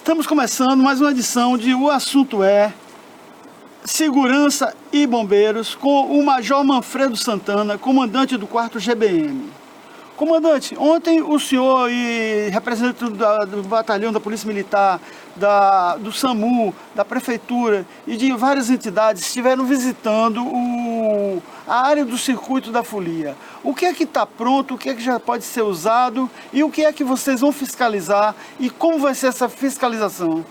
Estamos começando mais uma edição de O Assunto é Segurança e Bombeiros com o Major Manfredo Santana, comandante do 4º GBM. Comandante, ontem o senhor e representante do batalhão da Polícia Militar, do SAMU, da Prefeitura e de várias entidades estiveram visitando a área do circuito da folia. O que é que está pronto, o que é que já pode ser usado e o que é que vocês vão fiscalizar e como vai ser essa fiscalização?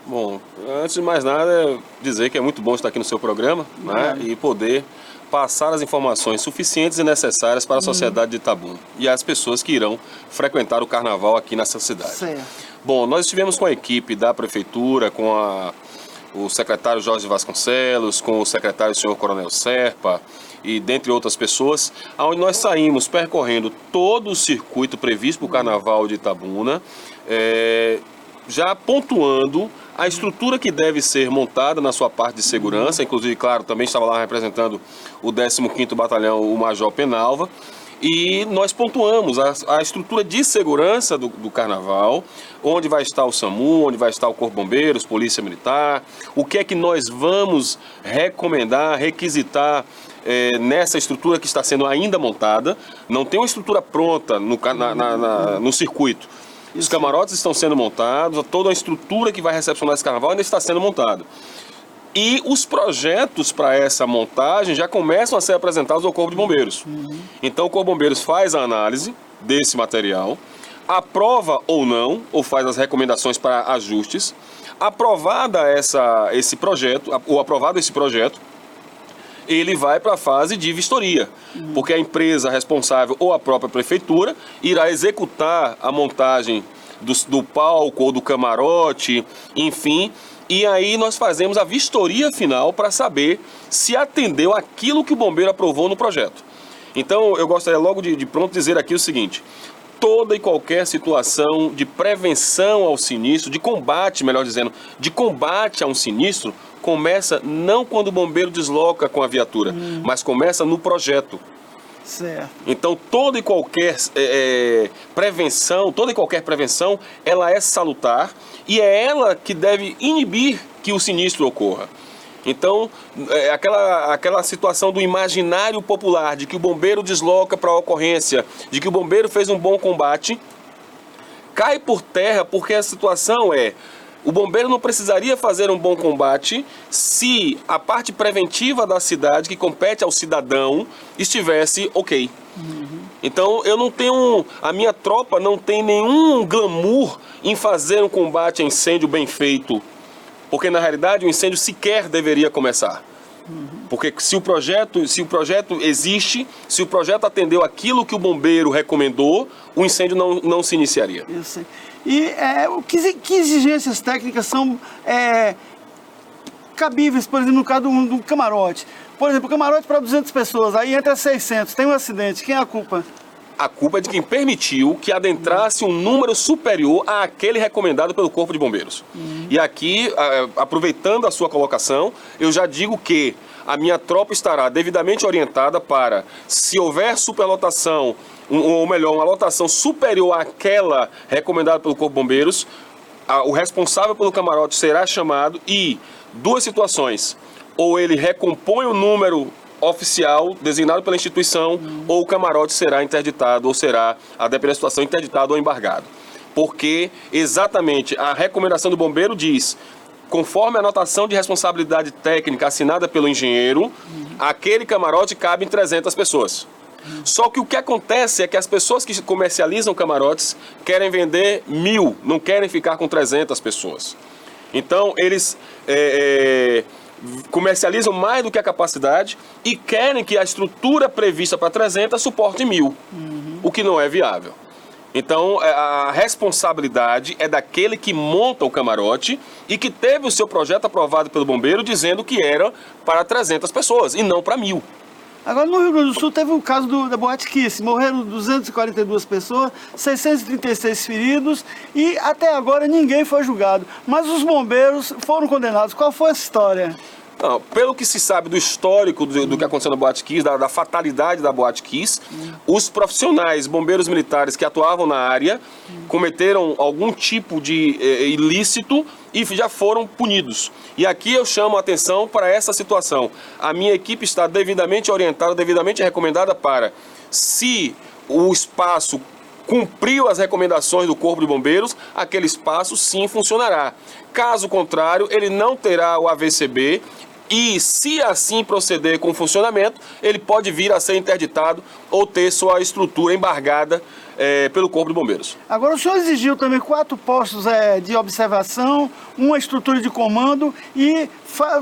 Bom, antes de mais nada, dizer que é muito bom estar aqui no seu programa, né, e poder passar as informações suficientes e necessárias para a sociedade de Itabuna e as pessoas que irão frequentar o carnaval aqui nessa cidade. Certo. Bom, nós estivemos com a equipe da Prefeitura, com o secretário Jorge Vasconcelos, com o secretário senhor Coronel Serpa e dentre outras pessoas, onde nós saímos percorrendo todo o circuito previsto para o carnaval de Itabuna, já pontuando a estrutura que deve ser montada na sua parte de segurança. Inclusive, claro, também estava lá representando o 15º Batalhão, o Major Penalva, e nós pontuamos a estrutura de segurança do carnaval, onde vai estar o SAMU, onde vai estar o Corpo de Bombeiros, Polícia Militar, o que é que nós vamos recomendar, requisitar nessa estrutura que está sendo ainda montada. Não tem uma estrutura pronta no circuito. Os camarotes estão sendo montados, toda a estrutura que vai recepcionar esse carnaval ainda está sendo montada. E os projetos para essa montagem já começam a ser apresentados ao Corpo de Bombeiros. Então o Corpo de Bombeiros faz a análise desse material, aprova ou não, ou faz as recomendações para ajustes. Aprovado esse projeto, ele vai para a fase de vistoria, porque a empresa responsável ou a própria prefeitura irá executar a montagem do palco ou do camarote, enfim, e aí nós fazemos a vistoria final para saber se atendeu aquilo que o bombeiro aprovou no projeto. Então eu gostaria logo de pronto dizer aqui o seguinte: toda e qualquer situação de prevenção ao sinistro, de combate, melhor dizendo, de combate a um sinistro, começa não quando o bombeiro desloca com a viatura, mas começa no projeto. Certo. Então toda e qualquer prevenção, ela é salutar e é ela que deve inibir que o sinistro ocorra. Então, aquela situação do imaginário popular, de que o bombeiro desloca para a ocorrência, de que o bombeiro fez um bom combate, cai por terra, porque a situação o bombeiro não precisaria fazer um bom combate se a parte preventiva da cidade, que compete ao cidadão, estivesse ok. Então, a minha tropa não tem nenhum glamour em fazer um combate a incêndio bem feito, porque na realidade o incêndio sequer deveria começar. Porque se o projeto existe, se o projeto atendeu aquilo que o bombeiro recomendou, o incêndio não se iniciaria. Eu sei. E que exigências técnicas são cabíveis, por exemplo, no caso do camarote? Por exemplo, o camarote para 200 pessoas, aí entra 600, tem um acidente, quem é a culpa? A culpa é de quem permitiu que adentrasse um número superior àquele recomendado pelo Corpo de Bombeiros. E aqui, aproveitando a sua colocação, eu já digo que a minha tropa estará devidamente orientada para, se houver superlotação, ou melhor, uma lotação superior àquela recomendada pelo Corpo de Bombeiros, o responsável pelo camarote será chamado e, duas situações: ou ele recompõe o número oficial designado pela instituição, ou o camarote será interditado, ou será, a depender da situação, interditado ou embargado. Porque exatamente a recomendação do bombeiro diz: conforme a anotação de responsabilidade técnica assinada pelo engenheiro, aquele camarote cabe em 300 pessoas. Só que o que acontece é que as pessoas que comercializam camarotes querem vender 1.000, não querem ficar com 300 pessoas. Então, eles comercializam mais do que a capacidade e querem que a estrutura prevista para 300 suporte 1.000, o que não é viável. Então, a responsabilidade é daquele que monta o camarote e que teve o seu projeto aprovado pelo bombeiro dizendo que era para 300 pessoas e não para 1.000. Agora, no Rio Grande do Sul, teve o caso da Boate Kiss. Morreram 242 pessoas, 636 feridos e até agora ninguém foi julgado. Mas os bombeiros foram condenados. Qual foi essa história? Não, pelo que se sabe do histórico do que aconteceu na Boate Kiss, da fatalidade da Boate Kiss, os profissionais bombeiros militares que atuavam na área cometeram algum tipo de ilícito e já foram punidos. E aqui eu chamo a atenção para essa situação. A minha equipe está devidamente orientada, devidamente recomendada para, se o espaço cumpriu as recomendações do Corpo de Bombeiros, aquele espaço sim funcionará. Caso contrário, ele não terá o AVCB e, se assim proceder com o funcionamento, ele pode vir a ser interditado ou ter sua estrutura embargada pelo Corpo de Bombeiros. Agora, o senhor exigiu também 4 postos de observação, uma estrutura de comando e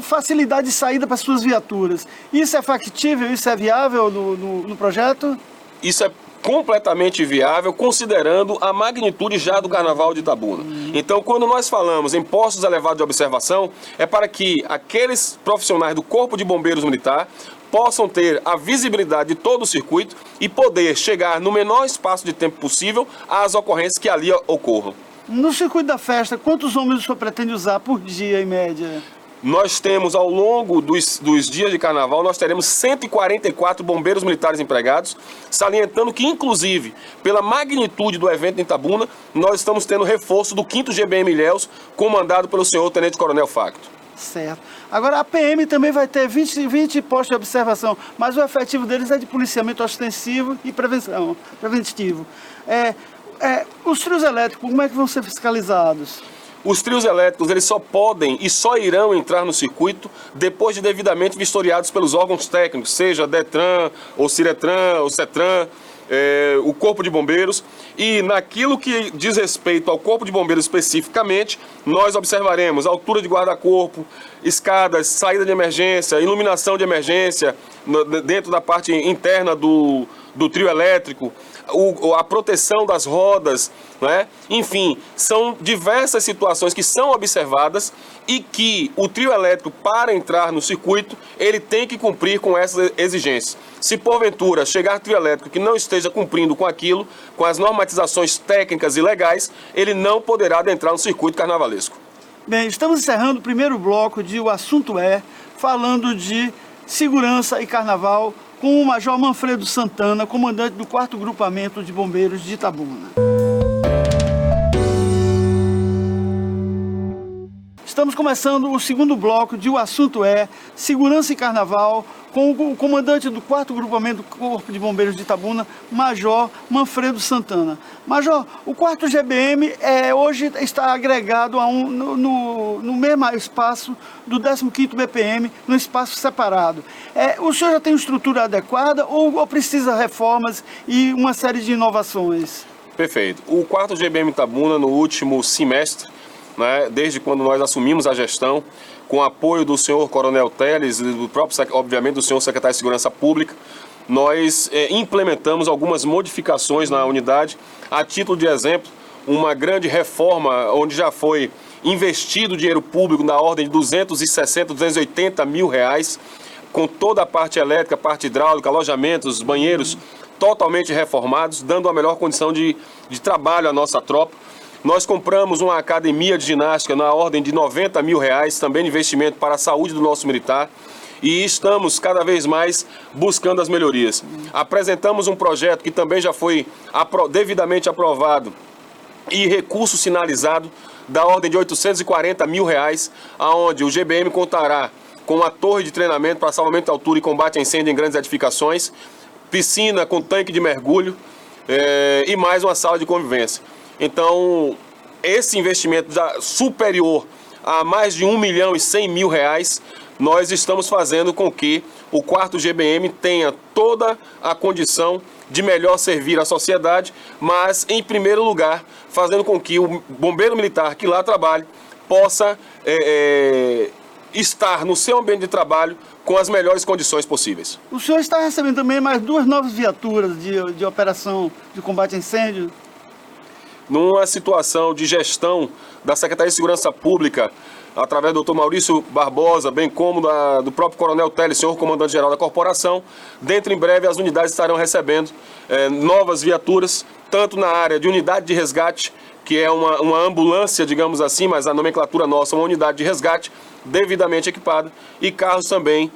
facilidade de saída para suas viaturas. Isso é factível, isso é viável no projeto? Isso é completamente viável, considerando a magnitude já do Carnaval de Itabuna. Então, quando nós falamos em postos elevados de observação, é para que aqueles profissionais do Corpo de Bombeiros Militar possam ter a visibilidade de todo o circuito e poder chegar no menor espaço de tempo possível às ocorrências que ali ocorram. No circuito da festa, quantos homens o senhor pretende usar por dia, em média? Nós temos, ao longo dos dias de carnaval, nós teremos 144 bombeiros militares empregados, salientando que, inclusive, pela magnitude do evento em Itabuna, nós estamos tendo reforço do 5º GBM Ilhéus, comandado pelo senhor Tenente Coronel Facto. Certo. Agora, a PM também vai ter 20 postos de observação, mas o efetivo deles é de policiamento ostensivo e preventivo. Os trios elétricos, como é que vão ser fiscalizados? Os trios elétricos, eles só podem e só irão entrar no circuito depois de devidamente vistoriados pelos órgãos técnicos, seja DETRAN, ou CIRETRAN, ou CETRAN, o Corpo de Bombeiros. E naquilo que diz respeito ao Corpo de Bombeiros especificamente, nós observaremos altura de guarda-corpo, escadas, saída de emergência, iluminação de emergência, dentro da parte interna do trio elétrico, a proteção das rodas, né? Enfim, são diversas situações que são observadas e que o trio elétrico, para entrar no circuito, ele tem que cumprir com essas exigências. Se porventura chegar trio elétrico que não esteja cumprindo com aquilo, com as normatizações técnicas e legais, ele não poderá adentrar no circuito carnavalesco. Bem, estamos encerrando o primeiro bloco de O Assunto É, falando de segurança e carnaval, com o Major Manfredo Santana, comandante do 4º Grupamento de Bombeiros de Itabuna. Estamos começando o segundo bloco de O Assunto É, Segurança e Carnaval, com o comandante do 4º Grupamento do Corpo de Bombeiros de Itabuna, Major Manfredo Santana. Major, o 4º GBM hoje está agregado no mesmo espaço do 15º BPM, num espaço separado. O senhor já tem uma estrutura adequada ou precisa reformas e uma série de inovações? Perfeito. O 4º GBM Itabuna, no último semestre, né, desde quando nós assumimos a gestão, com apoio do senhor Coronel Teles e do próprio, obviamente, do senhor Secretário de Segurança Pública, nós implementamos algumas modificações na unidade. A título de exemplo, uma grande reforma onde já foi investido dinheiro público na ordem de 260, 280 mil reais, com toda a parte elétrica, parte hidráulica, alojamentos, banheiros totalmente reformados, dando a melhor condição de trabalho à nossa tropa. Nós compramos uma academia de ginástica na ordem de 90 mil reais, também de investimento para a saúde do nosso militar. E estamos cada vez mais buscando as melhorias. Apresentamos um projeto que também já foi devidamente aprovado e recurso sinalizado da ordem de 840 mil reais, aonde o GBM contará com uma torre de treinamento para salvamento de altura e combate a incêndio em grandes edificações, piscina com tanque de mergulho e mais uma sala de convivência. Então, esse investimento superior a mais de 1.100.000 reais, nós estamos fazendo com que o 4º GBM tenha toda a condição de melhor servir a sociedade, mas, em primeiro lugar, fazendo com que o bombeiro militar que lá trabalhe possa estar no seu ambiente de trabalho com as melhores condições possíveis. O senhor está recebendo também mais 2 novas viaturas de operação de combate a incêndio? Numa situação de gestão da Secretaria de Segurança Pública, através do Dr. Maurício Barbosa, bem como do próprio Coronel Teles, senhor comandante-geral da corporação, dentro em breve as unidades estarão recebendo novas viaturas, tanto na área de unidade de resgate, que é uma ambulância, digamos assim, mas a nomenclatura nossa, uma unidade de resgate devidamente equipada, e carros também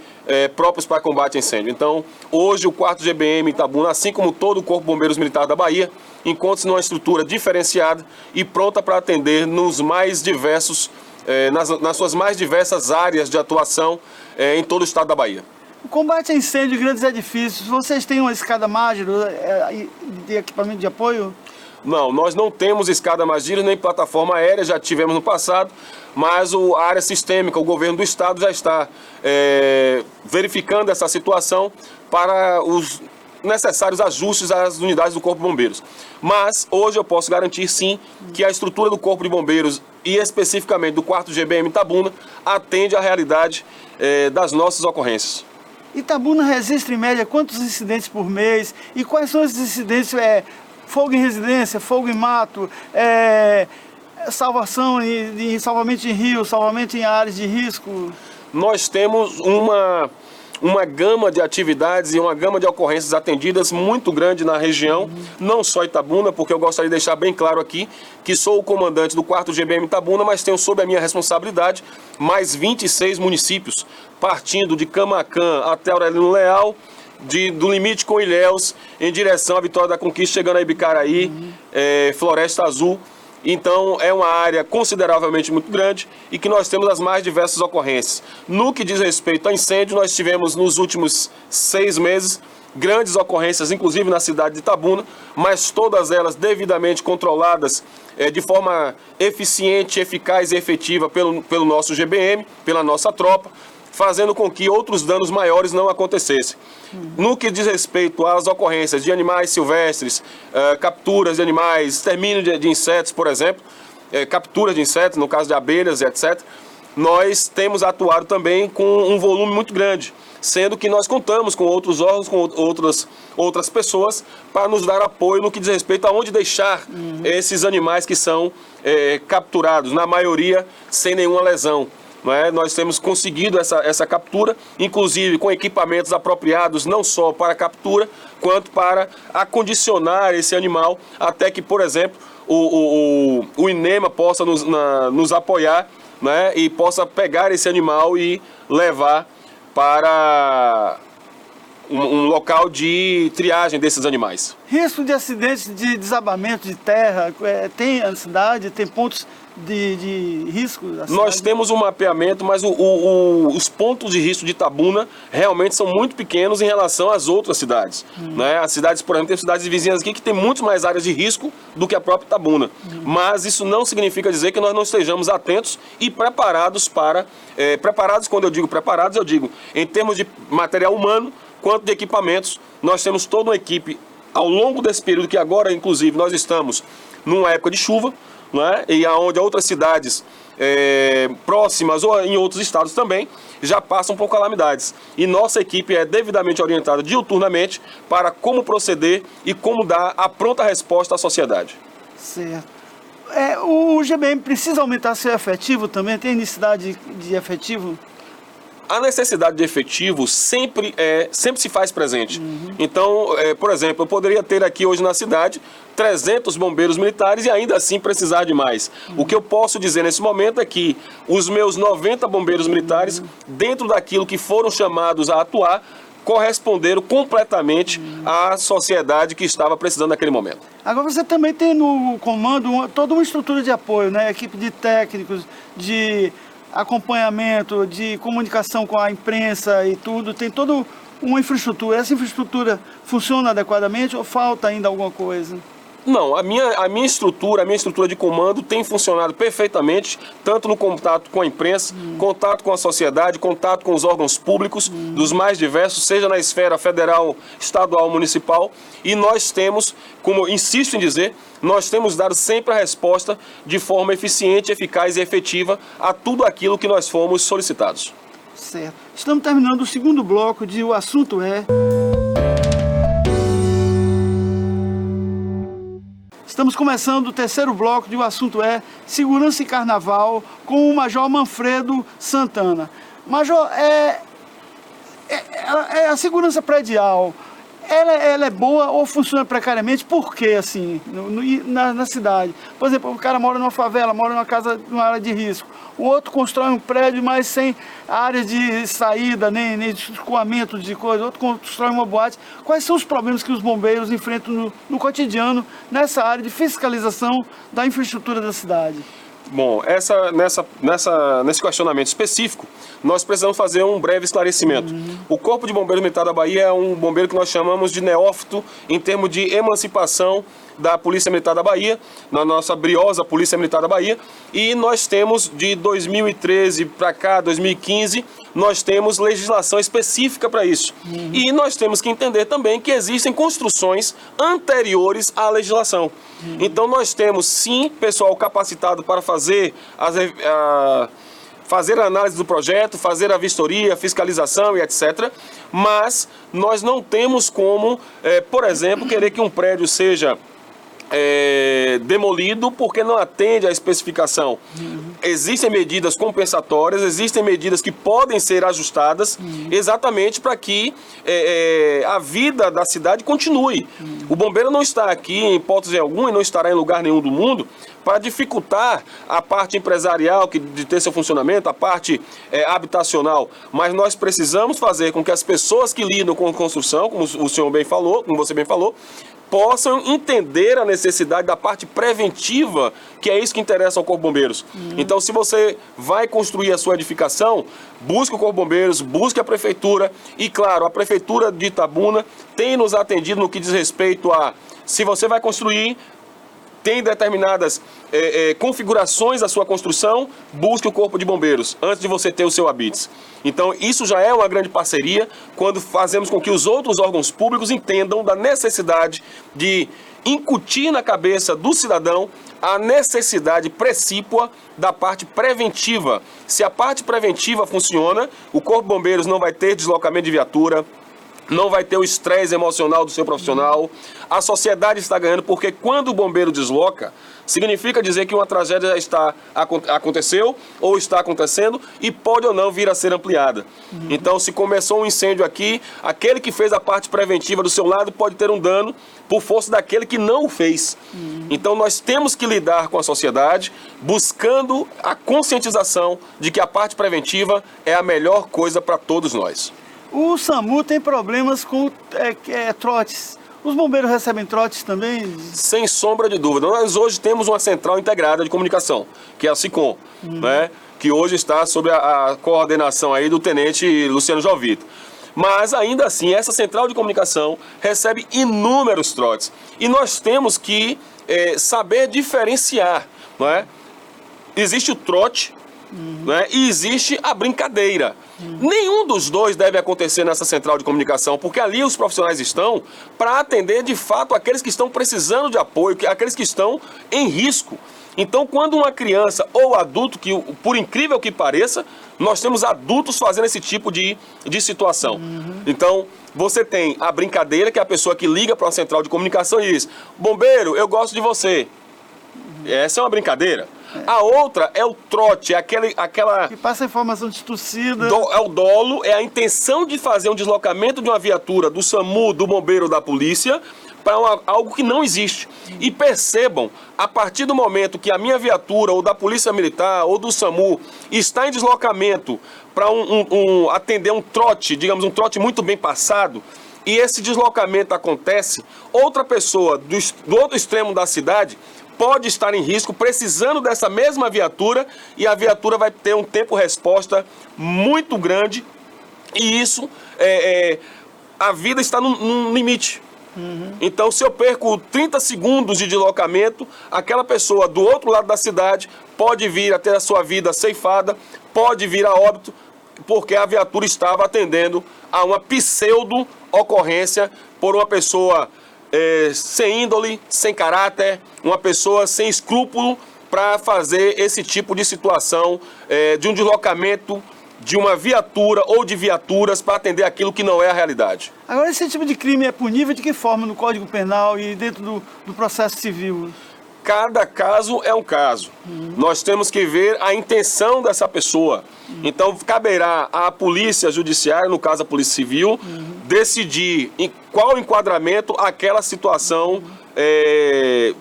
próprios para combate a incêndio. Então, hoje o 4º GBM Itabuna, assim como todo o Corpo de Bombeiros Militar da Bahia, encontra-se numa estrutura diferenciada e pronta para atender nos mais diversos, nas suas mais diversas áreas de atuação em todo o estado da Bahia. O combate a incêndio em grandes edifícios, vocês têm uma escada Magiro de equipamento de apoio? Não, nós não temos escada Magiro nem plataforma aérea, já tivemos no passado, mas a área sistêmica, o governo do estado já está verificando essa situação para os necessários ajustes às unidades do Corpo de Bombeiros. Mas hoje eu posso garantir sim que a estrutura do Corpo de Bombeiros e especificamente do 4º GBM Itabuna atende à realidade das nossas ocorrências. Itabuna registra em média quantos incidentes por mês e quais são esses incidentes? Fogo em residência, fogo em mato, salvamento em rio, salvamento em áreas de risco? Nós temos uma gama de atividades e uma gama de ocorrências atendidas muito grande na região, não só Itabuna, porque eu gostaria de deixar bem claro aqui que sou o comandante do 4º GBM Itabuna, mas tenho sob a minha responsabilidade mais 26 municípios, partindo de Camaquã até Aurelino Leal, do limite com Ilhéus, em direção à Vitória da Conquista, chegando a Ibicaraí, Floresta Azul. Então é uma área consideravelmente muito grande e que nós temos as mais diversas ocorrências. No que diz respeito a incêndio, nós tivemos nos últimos 6 meses grandes ocorrências, inclusive na cidade de Itabuna, mas todas elas devidamente controladas de forma eficiente, eficaz e efetiva pelo nosso GBM, pela nossa tropa, fazendo com que outros danos maiores não acontecessem. No que diz respeito às ocorrências de animais silvestres, capturas de animais, extermínio de insetos, por exemplo, captura de insetos, no caso de abelhas, etc., nós temos atuado também com um volume muito grande, sendo que nós contamos com outros órgãos, com outras pessoas, para nos dar apoio no que diz respeito a onde deixar esses animais que são capturados, na maioria sem nenhuma lesão. Nós temos conseguido essa captura, inclusive com equipamentos apropriados não só para captura, quanto para acondicionar esse animal, até que, por exemplo, o INEMA possa nos apoiar, e possa pegar esse animal e levar para um local de triagem desses animais. Risco de acidentes de desabamento de terra, tem a cidade, tem pontos de risco? Nós temos um mapeamento, mas os pontos de risco de Itabuna realmente são muito pequenos em relação às outras cidades. As cidades, por exemplo, tem cidades vizinhas aqui que tem muito mais áreas de risco do que a própria Itabuna. Mas isso não significa dizer que nós não estejamos atentos e preparados para... preparados, quando eu digo preparados, eu digo em termos de material humano, quanto de equipamentos. Nós temos toda uma equipe ao longo desse período, que agora, inclusive, nós estamos numa época de chuva, e onde outras cidades próximas ou em outros estados também já passam por calamidades. E nossa equipe é devidamente orientada diuturnamente para como proceder e como dar a pronta resposta à sociedade. Certo. O GBM precisa aumentar seu efetivo também? Tem necessidade de efetivo? A necessidade de efetivo sempre se faz presente. Então, por exemplo, eu poderia ter aqui hoje na cidade 300 bombeiros militares e ainda assim precisar de mais. O que eu posso dizer nesse momento é que os meus 90 bombeiros militares, dentro daquilo que foram chamados a atuar, corresponderam completamente à sociedade que estava precisando naquele momento. Agora você também tem no comando toda uma estrutura de apoio, equipe de técnicos, de acompanhamento, de comunicação com a imprensa e tudo, tem toda uma infraestrutura. Essa infraestrutura funciona adequadamente ou falta ainda alguma coisa? Não, a minha estrutura de comando tem funcionado perfeitamente, tanto no contato com a imprensa, contato com a sociedade, contato com os órgãos públicos, dos mais diversos, seja na esfera federal, estadual, municipal, e nós temos, como insisto em dizer, nós temos dado sempre a resposta de forma eficiente, eficaz e efetiva a tudo aquilo que nós fomos solicitados. Certo. Estamos terminando o segundo bloco de O Assunto É. Estamos começando o terceiro bloco de O Assunto É Segurança e Carnaval com o Major Manfredo Santana. Major, a segurança predial ela é boa ou funciona precariamente? Por quê, assim, na cidade? Por exemplo, o cara mora numa favela, mora numa casa, numa área de risco. O outro constrói um prédio, mas sem área de saída, nem de escoamento de coisa. O outro constrói uma boate. Quais são os problemas que os bombeiros enfrentam no cotidiano, nessa área de fiscalização da infraestrutura da cidade? Bom, nesse questionamento específico, nós precisamos fazer um breve esclarecimento. O Corpo de Bombeiros Militar da Bahia é um bombeiro que nós chamamos de neófito em termos de emancipação da Polícia Militar da Bahia, na nossa briosa Polícia Militar da Bahia, e nós temos de 2013 para cá, 2015, nós temos legislação específica para isso. E nós temos que entender também que existem construções anteriores à legislação. Então nós temos sim pessoal capacitado para fazer fazer a análise do projeto, fazer a vistoria, fiscalização e etc. Mas nós não temos como, por exemplo, querer que um prédio seja demolido porque não atende à especificação. Existem medidas compensatórias, existem medidas que podem ser ajustadas exatamente para que a vida da cidade continue. O bombeiro não está aqui em hipótese alguma e não estará em lugar nenhum do mundo para dificultar a parte empresarial de ter seu funcionamento, a parte habitacional, mas nós precisamos fazer com que as pessoas que lidam com construção, como o senhor bem falou, como você bem falou, possam entender a necessidade da parte preventiva, que é isso que interessa ao Corpo de Bombeiros. Então, se você vai construir a sua edificação, busque o Corpo de Bombeiros, busque a Prefeitura e, claro, a Prefeitura de Itabuna tem nos atendido no que diz respeito a, se você vai construir, tem determinadas configurações da sua construção, busque o Corpo de Bombeiros antes de você ter o seu habites. Então, isso já é uma grande parceria quando fazemos com que os outros órgãos públicos entendam da necessidade de incutir na cabeça do cidadão a necessidade precípua da parte preventiva. Se a parte preventiva funciona, o Corpo de Bombeiros não vai ter deslocamento de viatura, não vai ter o estresse emocional do seu profissional. A sociedade está ganhando porque quando o bombeiro desloca, significa dizer que uma tragédia já aconteceu ou está acontecendo e pode ou não vir a ser ampliada. Então, se começou um incêndio aqui, aquele que fez a parte preventiva do seu lado pode ter um dano por força daquele que não o fez. Então, nós temos que lidar com a sociedade buscando a conscientização de que a parte preventiva é a melhor coisa para todos nós. O SAMU tem problemas com trotes. Os bombeiros recebem trotes também? Sem sombra de dúvida. Nós hoje temos uma central integrada de comunicação, que é a SICOM, né? Que hoje está sob a coordenação aí do tenente Luciano Jovito. Mas, ainda assim, essa central de comunicação recebe inúmeros trotes. E nós temos que saber diferenciar, não é? Existe o trote, né? E existe a brincadeira. Nenhum dos dois deve acontecer nessa central de comunicação, porque ali os profissionais estão para atender de fato aqueles que estão precisando de apoio, aqueles que estão em risco. Então, quando uma criança ou adulto, que por incrível que pareça, nós temos adultos fazendo esse tipo de situação. Então, você tem a brincadeira, que é a pessoa que liga para uma central de comunicação e diz: bombeiro, eu gosto de você. Essa é uma brincadeira. A outra é o trote, é aquela... Que passa a informação distorcida. É o dolo, é a intenção de fazer um deslocamento de uma viatura do SAMU, do bombeiro, da polícia, para algo que não existe. E percebam, a partir do momento que a minha viatura, ou da Polícia Militar, ou do SAMU, está em deslocamento para atender um trote, digamos, um trote muito bem passado, e esse deslocamento acontece, outra pessoa do outro extremo da cidade pode estar em risco, precisando dessa mesma viatura, e a viatura vai ter um tempo-resposta muito grande, e isso, a vida está num limite. Então, se eu perco 30 segundos de deslocamento, aquela pessoa do outro lado da cidade pode vir a ter a sua vida ceifada, pode vir a óbito, porque a viatura estava atendendo a uma pseudo-ocorrência por uma pessoa sem índole, sem caráter, uma pessoa sem escrúpulo para fazer esse tipo de situação de um deslocamento de uma viatura ou de viaturas para atender aquilo que não é a realidade. Agora, esse tipo de crime é punível de que forma no Código Penal e dentro do processo civil? Cada caso é um caso. Nós temos que ver a intenção dessa pessoa. Então, caberá à polícia judiciária, no caso a polícia civil, decidir em qual enquadramento aquela situação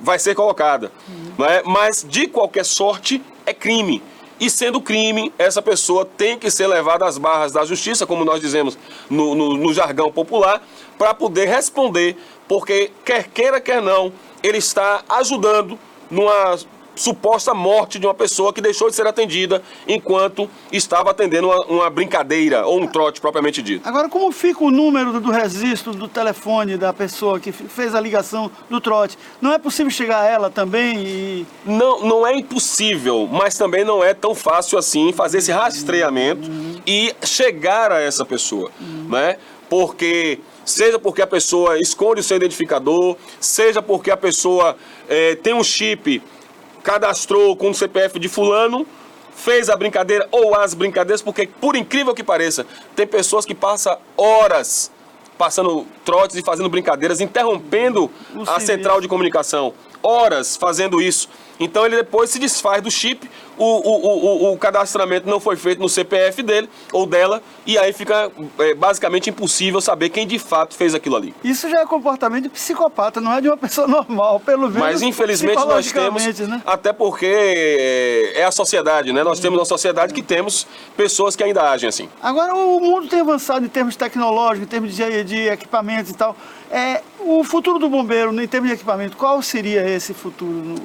vai ser colocada. Não é? Mas, de qualquer sorte, é crime. E sendo crime, essa pessoa tem que ser levada às barras da justiça, como nós dizemos no jargão popular, para poder responder, porque quer queira, quer não, ele está ajudando numa suposta morte de uma pessoa que deixou de ser atendida enquanto estava atendendo uma brincadeira ou um trote propriamente dito. Agora, como fica o número do registro do telefone da pessoa que fez a ligação do trote? Não é possível chegar a ela também e... Não é impossível, mas também não é tão fácil assim fazer esse rastreamento e chegar a essa pessoa, né? Porque... seja porque a pessoa esconde o seu identificador, seja porque a pessoa tem um chip, cadastrou com o CPF de fulano, fez a brincadeira ou as brincadeiras, porque, por incrível que pareça, tem pessoas que passam horas passando trotes e fazendo brincadeiras, interrompendo a central de comunicação, horas fazendo isso. Então ele depois se desfaz do chip, o cadastramento não foi feito no CPF dele ou dela, e aí fica basicamente impossível saber quem de fato fez aquilo ali. Isso já é comportamento de psicopata, não é de uma pessoa normal, pelo menos. Mas infelizmente nós temos, né? Até porque é a sociedade, né? Nós temos uma sociedade que temos pessoas que ainda agem assim. Agora o mundo tem avançado em termos tecnológicos, em termos de equipamentos e tal. O futuro do bombeiro, em termos de equipamento, qual seria esse futuro?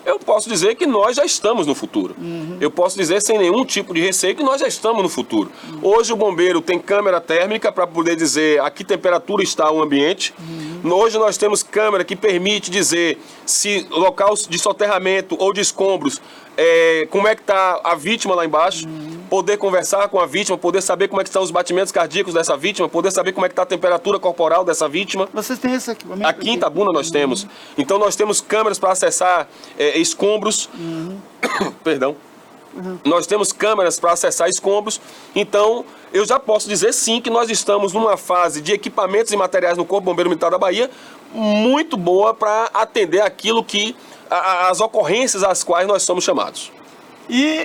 Eu posso dizer que nós já estamos no futuro. Eu posso dizer sem nenhum tipo de receio que nós já estamos no futuro. Hoje o bombeiro tem câmera térmica para poder dizer a que temperatura está o ambiente. Hoje nós temos câmera que permite dizer se local de soterramento ou de escombros, como é que está a vítima lá embaixo, poder conversar com a vítima, poder saber como é que estão os batimentos cardíacos dessa vítima, poder saber como é que está a temperatura corporal dessa vítima. Vocês têm esse equipamento? Aqui em Itabuna nós temos. Então nós temos câmeras para acessar escombros. Perdão. Nós temos câmeras para acessar escombros. Então eu já posso dizer sim que nós estamos numa fase de equipamentos e materiais no Corpo Bombeiro Militar da Bahia muito boa para atender aquilo que as ocorrências às quais nós somos chamados. E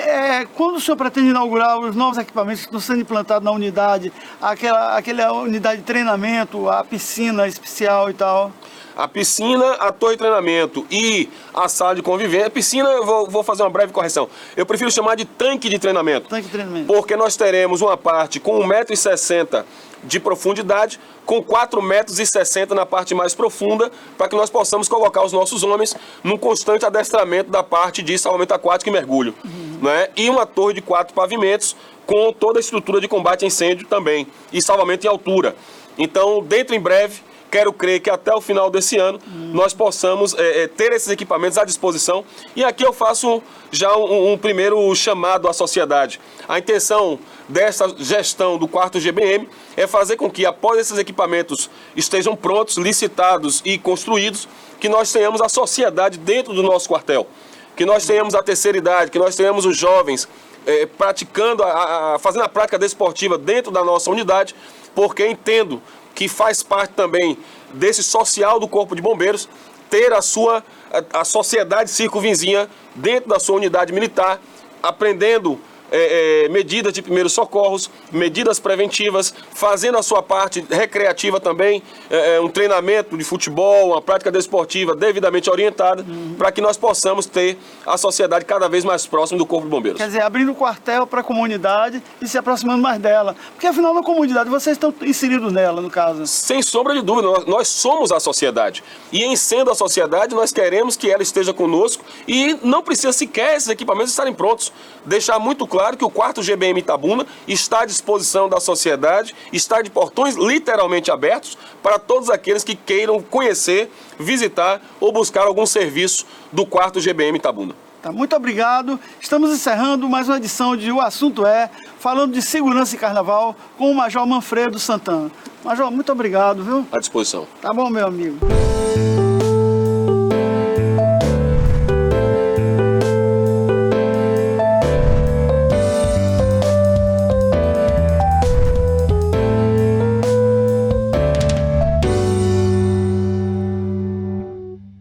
quando o senhor pretende inaugurar os novos equipamentos que estão sendo implantados na unidade, aquela unidade de treinamento, a piscina especial e tal? A piscina, a torre de treinamento e a sala de convivência. A piscina, eu vou fazer uma breve correção. Eu prefiro chamar de tanque de treinamento. Tanque de treinamento. Porque nós teremos uma parte com 1,60 m de profundidade, com 4,60 m na parte mais profunda, para que nós possamos colocar os nossos homens num constante adestramento da parte de salvamento aquático e mergulho. Né? E uma torre de 4 pavimentos com toda a estrutura de combate a incêndio também, e salvamento em altura. Então, dentro em breve, quero crer que até o final desse ano nós possamos ter esses equipamentos à disposição. E aqui eu faço já um primeiro chamado à sociedade. A intenção dessa gestão do 4º GBM é fazer com que, após esses equipamentos estejam prontos, licitados e construídos, que nós tenhamos a sociedade dentro do nosso quartel, que nós tenhamos a terceira idade, que nós tenhamos os jovens praticando, fazendo a prática desportiva dentro da nossa unidade, porque entendo que faz parte também desse social do Corpo de Bombeiros, ter a sociedade circunvizinha dentro da sua unidade militar, aprendendo medidas de primeiros socorros, medidas preventivas, fazendo a sua parte recreativa também, um treinamento de futebol, uma prática desportiva devidamente orientada, para que nós possamos ter a sociedade cada vez mais próxima do Corpo de Bombeiros. Quer dizer, abrindo o quartel para a comunidade e se aproximando mais dela. Porque afinal, na comunidade, vocês estão inseridos nela, no caso. Sem sombra de dúvida, nós somos a sociedade. E em sendo a sociedade, nós queremos que ela esteja conosco e não precisa sequer esses equipamentos estarem prontos. Deixar muito claro que o 4º GBM Itabuna está à disposição da sociedade, está de portões literalmente abertos para todos aqueles que queiram conhecer, visitar ou buscar algum serviço do 4º GBM Itabuna. Tá, muito obrigado. Estamos encerrando mais uma edição de O Assunto falando de segurança e carnaval com o Major Manfredo Santana. Major, muito obrigado, viu? À disposição. Tá bom, meu amigo.